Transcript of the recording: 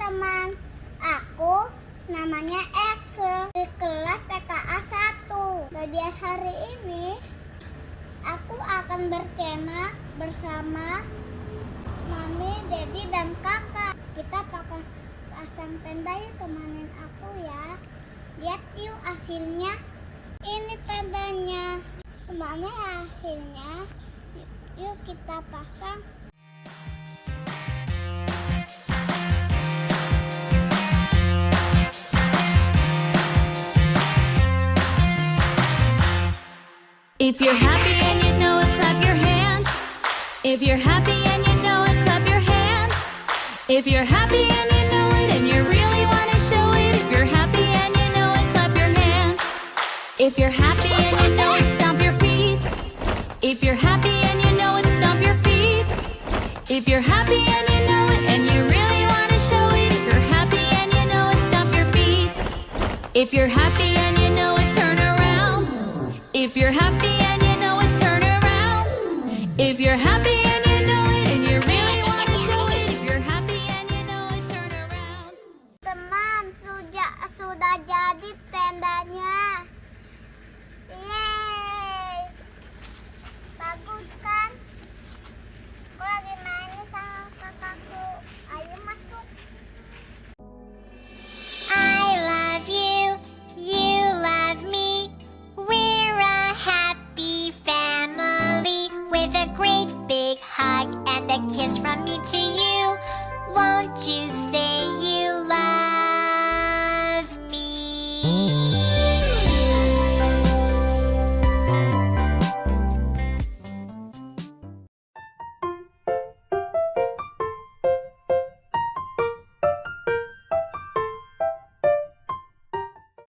teman-teman. Aku namanya Excel di kelas TKA 1. Bagian hari ini aku akan berkemah bersama Mami, Dedi, dan Kakak. Kita pakai pasang tenda yuk, temanin aku ya. Lihat yuk hasilnya. Ini tendanya. Mana hasilnya? Yuk kita pasang. If you're happy and you know it, clap your hands. If you're happy and you know it, clap your hands. If you're happy and you know it and you really want to show it. If you're happy and you know it, clap your hands. If you're happy and you know it, stomp your feet. If you're happy and you know it, stomp your feet. If you're happy and you know it and you really want to show it. If you're happy and you know it, stomp your feet. If you're happy and you know it, turn around. If you're happy